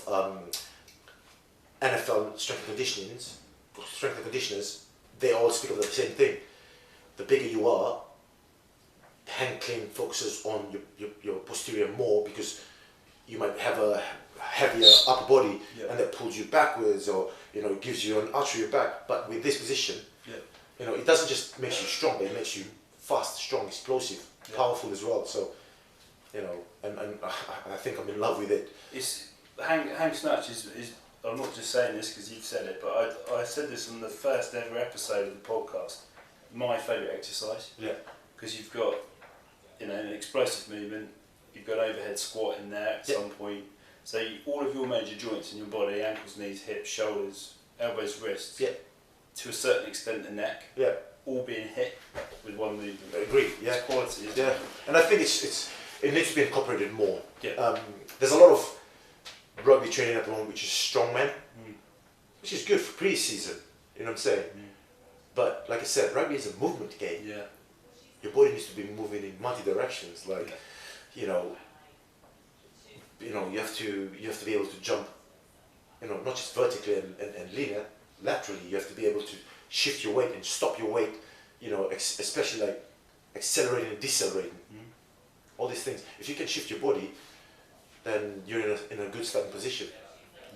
NFL strength and conditioners, they all speak of the same thing. The bigger you are, hand clean focuses on your posterior more, because you might have a heavier upper body, and that pulls you backwards, or you know, gives you an arch to your back. But with this position, you know, it doesn't just make you stronger; it makes you fast, strong, explosive, powerful as well. So, you know, and I think I'm in love with it. It's hang snatch is I'm not just saying this because you've said it, but I said this on the first ever episode of the podcast. My favourite exercise. Yeah. Because you've got, you know, an explosive movement. You've got overhead squat in there at some point. So all of your major joints in your body, ankles, knees, hips, shoulders, elbows, wrists, to a certain extent the neck, all being hit with one movement. I agree. Yeah. It's quality. Isn't it? And I think it needs to be incorporated more. Yeah. There's a lot of rugby training at the moment which is strongman, which is good for pre-season. You know what I'm saying? But like I said, rugby is a movement game. Yeah. Your body needs to be moving in multi directions. Like, you know, you have to be able to jump, you know, not just vertically and linear, laterally. You have to be able to shift your weight and stop your weight. You know, especially like accelerating and decelerating. All these things. If you can shift your body, then you're in a good starting position.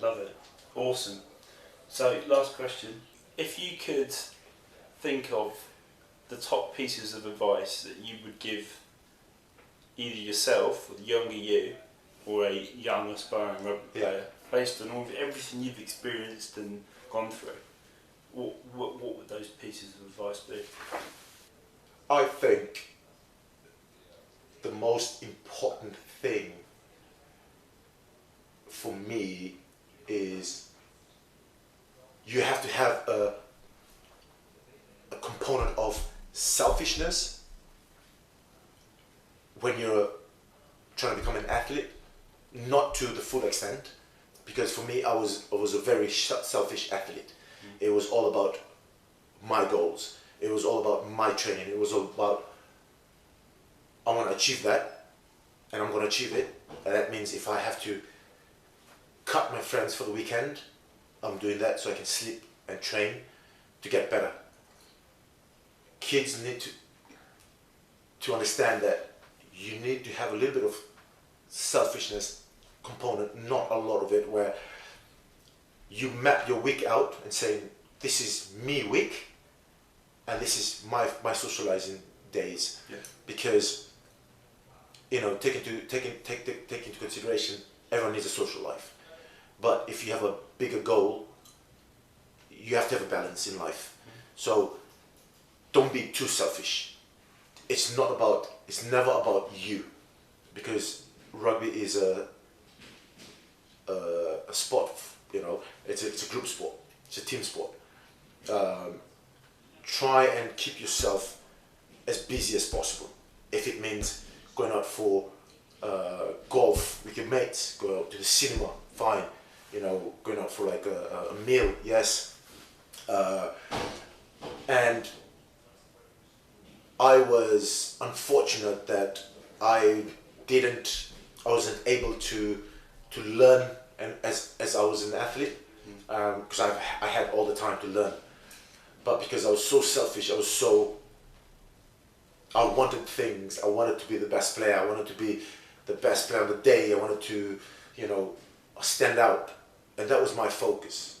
Love it. Awesome. So, last question. If you could think of the top pieces of advice that you would give either yourself, or the younger you, or a young aspiring rugby player, based on everything you've experienced and gone through, what would those pieces of advice be? I think the most important thing for me is you have to have a component of selfishness when you're trying to become an athlete, not to the full extent, because for me I was a very selfish athlete. It was all about my goals. It was all about my training. It was all about, I want to achieve that, and I'm going to achieve it. And that means if I have to cut my friends for the weekend, I'm doing that so I can sleep and train to get better. Kids need to understand that you need to have a little bit of selfishness component, not a lot of it, where you map your week out and say, this is me week, and this is my socializing days. Yeah. Because, you know, take into consideration, everyone needs a social life. But if you have a bigger goal, you have to have a balance in life. So don't be too selfish. It's never about you, because rugby is a sport, you know, it's a group sport, it's a team sport. Try and keep yourself as busy as possible. If it means going out for golf with your mates, go out to the cinema, fine. You know, going out for like a meal, yes. And I was unfortunate that I wasn't able to learn, and as I was an athlete, because I had all the time to learn, but because I was so selfish, I wanted things. I wanted to be the best player. I wanted to be the best player of the day. I wanted to, you know, stand out, and that was my focus.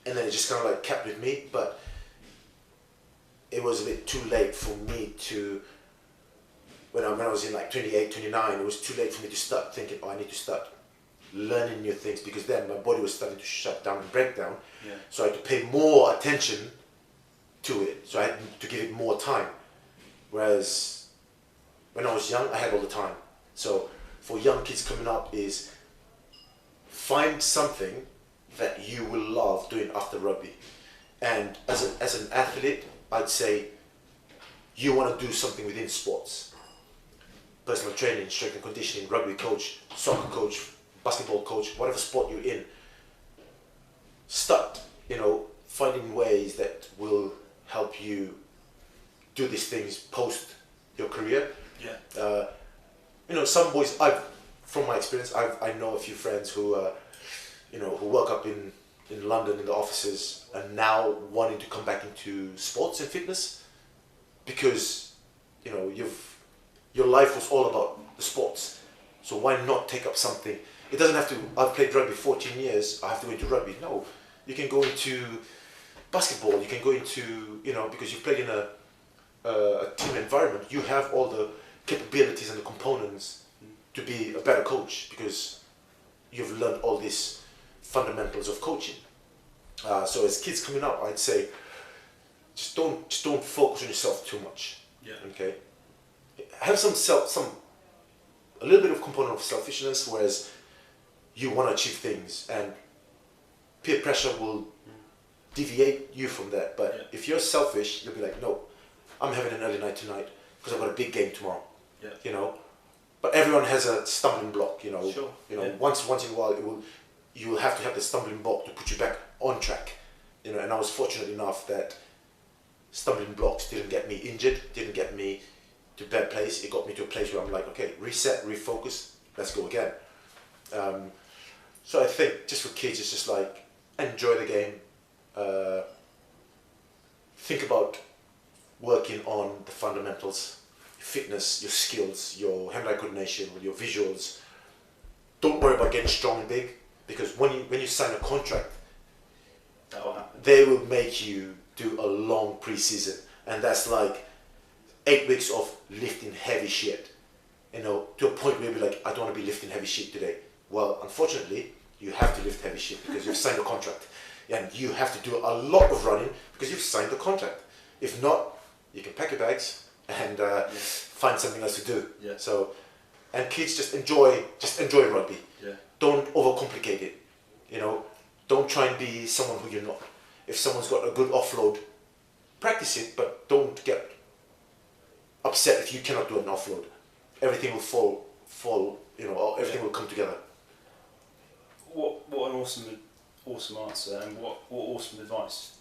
And then it just kind of like kept with me, but it was a bit too late for me to, when I was in like 28, 29, it was too late for me to start thinking, oh, I need to start learning new things, because then my body was starting to shut down and break down. Yeah. So I had to pay more attention to it. So I had to give it more time. Whereas when I was young, I had all the time. So for young kids coming up is find something that you will love doing after rugby. And as an athlete, I'd say you want to do something within sports. Personal training, strength and conditioning, rugby coach, soccer coach, basketball coach, whatever sport you're in. Start, you know, finding ways that will help you do these things post your career. Yeah. You know, some boys, from my experience, I know a few friends who, you know, who work up in London in the offices and now wanting to come back into sports and fitness, because, you know, your life was all about the sports. So why not take up something? It doesn't have to, I've played rugby 14 years, I have to go into rugby. No, you can go into basketball, you can go into, you know, because you've played in a team environment, you have all the capabilities and the components to be a better coach, because you've learned all these fundamentals of coaching. So as kids coming up, I'd say just don't focus on yourself too much. Yeah. Okay. Have a little bit of component of selfishness, whereas you want to achieve things, and peer pressure will deviate you from that. But if you're selfish, you'll be like, no, I'm having an early night tonight because I've got a big game tomorrow. Yeah. You know, but everyone has a stumbling block. You know, Sure. You know, Yeah. once in a while, you will have to have the stumbling block to put you back on track. You know, and I was fortunate enough that stumbling blocks didn't get me injured, didn't get me to a bad place. It got me to a place where I'm like, okay, reset, refocus, let's go again. So I think just for kids, it's just like enjoy the game. Think about working on the fundamentals, fitness, your skills, your hand-eye coordination, your visuals. Don't worry about getting strong and big, because when you sign a contract, That will happen. they will make you do a long pre-season, and that's like 8 weeks of lifting heavy shit. You know, to a point where you'll be like, I don't want to be lifting heavy shit today. Well, unfortunately, you have to lift heavy shit because you've signed a contract, and you have to do a lot of running because you've signed the contract. If not, you can pack your bags and find something else to do. Yeah. So, and kids just enjoy rugby. Yeah. Don't overcomplicate it. You know, don't try and be someone who you're not. If someone's got a good offload, practice it, but don't get upset if you cannot do an offload. Everything will fall. You know, everything will come together. What an awesome answer, and what awesome advice.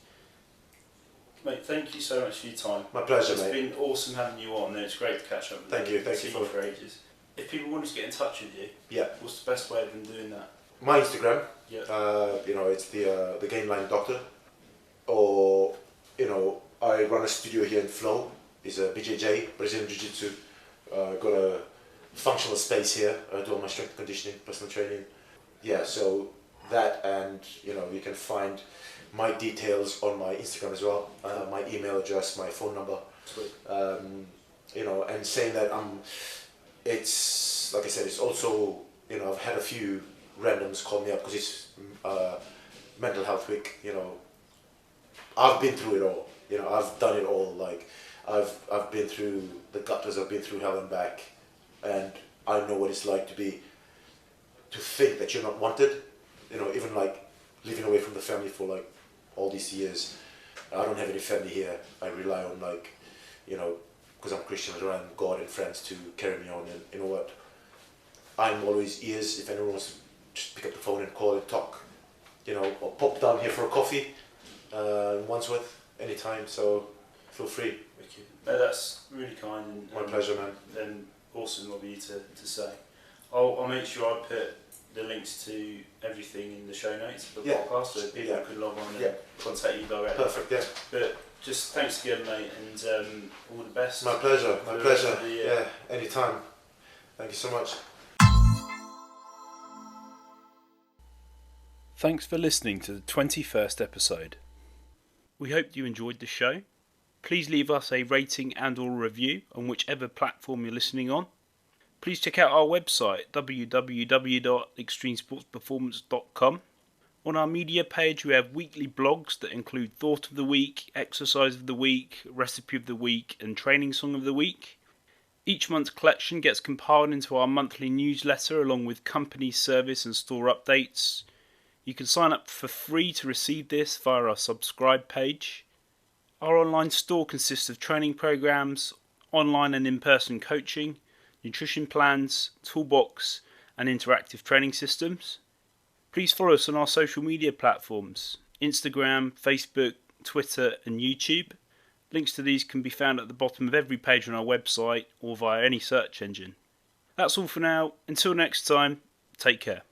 Mate, thank you so much for your time. My pleasure, mate. It's been awesome having you on, and it's great to catch up with Thank you. you For ages. If people wanted to get in touch with you, Yeah. what's the best way of them doing that? My Instagram, Yeah. you know, it's the Game Line Doctor, or you know, I run a studio here in Flow. It's a BJJ, Brazilian Jiu Jitsu. Got a functional space here. I do all my strength and conditioning, personal training. Yeah, so that, and you know, you can find my details on my Instagram as well. My email address, my phone number. Sweet. You know, and saying that it's like I said, it's also, you know, I've had a few randoms call me up because it's mental health week. You know, I've been through it all. You know, I've done it all. Like I've been through the gutters. I've been through hell and back, and I know what it's like to think that you're not wanted. You know, even like living away from the family for like all these years. I don't have any family here. I rely on, like, you know, because I'm Christian, I rely on God and friends to carry me on. And you know what? I'm always ears if anyone wants to just pick up the phone and call and talk. You know, or pop down here for a coffee in Wandsworth anytime. So feel free. Wicked. No, that's really kind and My pleasure, man. And awesome of you to say. I'll make sure I put the links to everything in the show notes for the podcast, so people can log on and contact you directly. Perfect, yeah. But just thanks again, mate, and all the best. My pleasure, my pleasure. Yeah, anytime. Thank you so much. Thanks for listening to the 21st episode. We hope you enjoyed the show. Please leave us a rating and or review on whichever platform you're listening on. Please check out our website, www.extremesportsperformance.com. On our media page, we have weekly blogs that include Thought of the Week, Exercise of the Week, Recipe of the Week, and Training Song of the Week. Each month's collection gets compiled into our monthly newsletter along with company service and store updates. You can sign up for free to receive this via our subscribe page. Our online store consists of training programs, online and in-person coaching, nutrition plans, toolbox, and interactive training systems. Please follow us on our social media platforms, Instagram, Facebook, Twitter, and YouTube. Links to these can be found at the bottom of every page on our website or via any search engine. That's all for now. Until next time, take care.